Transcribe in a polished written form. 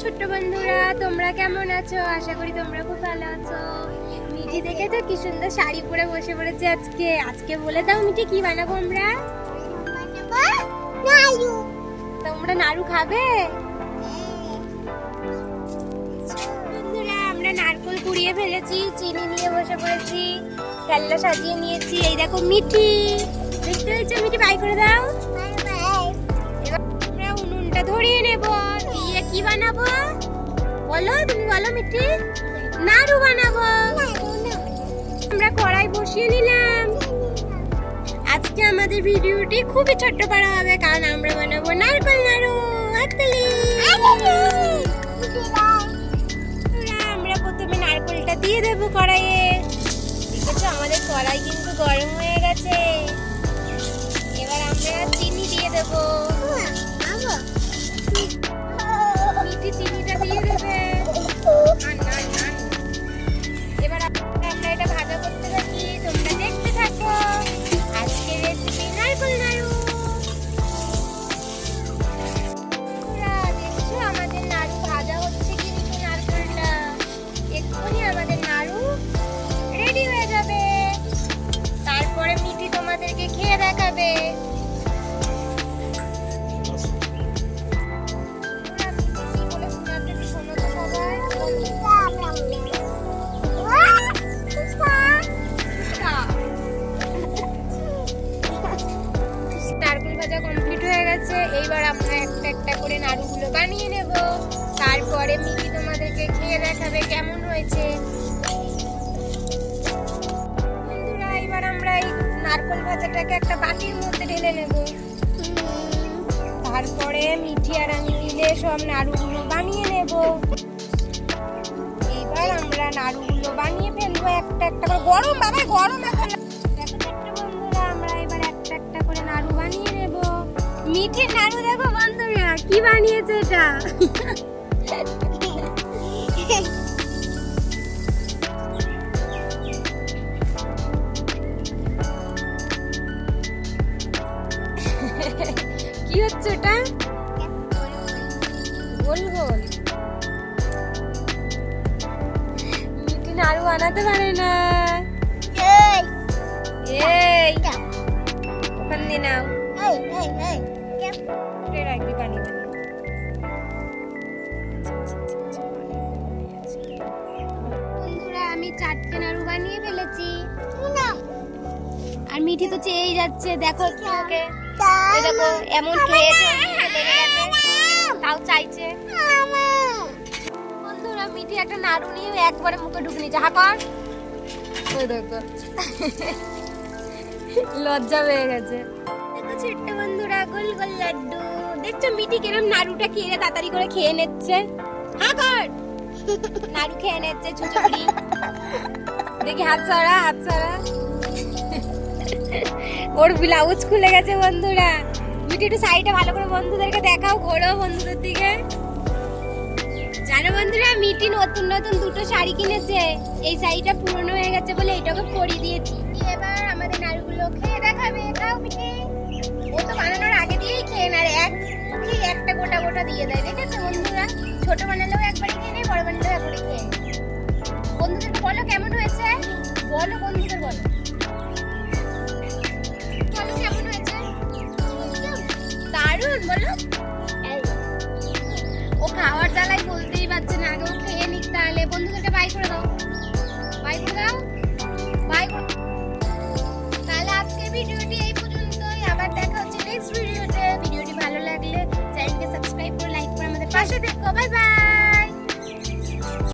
ছোট্ট বন্ধুরা, তোমরা কেমন আছো? আশা করি তোমরা খুব ভালো আছো। মিঠি দেখে তো কি সুন্দর শাড়ি পরে বসে পড়েছে আজকে বলে দাও মিঠি, কি বানাবো আমরা? নাড়ু। তোমরা নাড়ু খাবে? বন্ধুরা, আমরা নারকেল কুড়িয়ে ফেলেছি, চিনি নিয়ে বসে পড়েছি, খেলনা সাজিয়ে নিয়েছি। এই দেখো মিঠি, দেখতে পেয়েছো? মিঠি বাই করে দাও। এবার আমরা উনুনটা ধরিয়ে নেব। দিয়ে কি বানাবো বলো, তুমি বলো মিঠি। নাড়ু বানাবো। আমরা কড়াই বসিয়ে নিলাম। আজকে আমাদের ভিডিওটি খুবই ছোট্ট পারা হবে, কারণ আমরা বানাবো নারকেল নাড়ু। আমরা প্রথমে নারকেলটা দিয়ে দেবো কড়াইয়ে। দেখেছো আমাদের কড়াই কিন্তু গরম হয়ে গেছে। এবার আমরা চিনি দিয়ে দেবো। মিঠি চিনিটা দিয়ে দেবে। এবার আমরা এটা ভাজা করতে থাকি, তোমরা দেখতে থাকো। আজকের রেসিপি নারকেল নাড়ু। দেখছো আমাদের নাড়ু ভাজা হচ্ছে কিন্তু নারকেলটা এক্ষুনি আমাদের নাড়ু রেডি হয়ে যাবে। তারপরে মিঠি তোমাদেরকে খেয়ে দেখাবে। নারকেল ভাজা কমপ্লিট হয়ে গেছে। এইবার আমরা একটা একটা করে নাড়ুগুলো বানিয়ে নেব। তারপরে মিঠি তোমাদেরকে খেয়ে দেখাবে কেমন হয়েছে। বন্ধুরা, এবার আমরা এই নারকেল ভাজাটাকে একটা বাটির মধ্যে ঢেলে নেব। তারপরে মিঠি আর আমি মিলে সব নাড়ুগুলো বানিয়ে নেব। এবার আমরা নাড়ুগুলো বানিয়ে ফেলবো একটা একটা করে। গরম বাবা, গরম এখন। দেখো ছোট্ট বন্ধুরা, আমরা এবার একটা একটা করে নাড়ু বানিয়ে নেব। মিঠির নাড়ু দেখো বন্ধুরা, কি বানিয়েছে এটা। কি হচ্ছে এটা? গোল গোল। মিঠি নাড়ু বানাতে পারে না। এই ওখান দিয়ে নাও। রাখবি পানি। বন্ধুরা, আমি 4টে নাড়ু বানিয়ে ফেলেছি। আর মিঠি তো চেয়েই যাচ্ছে। দেখো ওকে, দেখো এমন খেয়েছে, তাও চাইছে। বন্ধুরা, মিঠি একটা নাড়ু নিয়ে একবারে মুখে ঢুকে নিয়েছে। হাকর, ওই দেখো লজ্জা পেয়ে গেছে। দেখো ছোট্ট বন্ধুরা, গোল গোল লাড্ডু। দেখছো মিঠি কিরম নাড়ুটা খেয়ে তাড়াতাড়ি করে খেয়ে নিচ্ছে। হাকর, নাড়ু খেয়ে নিচ্ছে ছুচুড়ি। দেখি হাত সরা, হাত সরা। ওর ব্লাউজ খুলে গেছে বন্ধুরা। মিঠি একটু সাইডে ভালো করে বন্ধুদেরকে দেখাও, ঘোরো বন্ধুদের দিকে। জানো বন্ধুরা, মিঠি নতুন নতুন 2টো শাড়ি কিনেছে। এই শাড়িটা পুরনো হয়ে গেছে বলে এটাকে পরিয়ে দিয়েছি। এবার আমাদের নাড়ুগুলো খেয়ে দেখাবে। খাও মিঠি। ও তো বানানোর আগে দিয়েই খেয়ে না, এক মুখে একটা গোটা গোটা দিয়ে দেয়। দেখেছো বন্ধুরা, ছোট বানালেও একবারই খেয়ে নেয়, বড় বানালেও একবারই খেয়ে নেয়। বন্ধুদেরকে বলো কেমন হয়েছে, বলো বন্ধুদের বলো। বলো কেমন হয়েছে। দারুণ বলো। ও খাওয়ার জ্বালায় বলতেই পারছে না, আগে ও খেয়ে নিক। তাহলে বন্ধুদেরকে বাই করে দাও, বাই করে দাও, বাই করে। তাহলে আজকের ভিডিওটি এই পর্যন্তই। আবার দেখা হচ্ছে নেক্সট ভিডিওতে। ভিডিওটি ভালো লাগলে চ্যানেলকে সাবস্ক্রাইব করে লাইক করে আমাদের পাশে থেকো। Bye bye.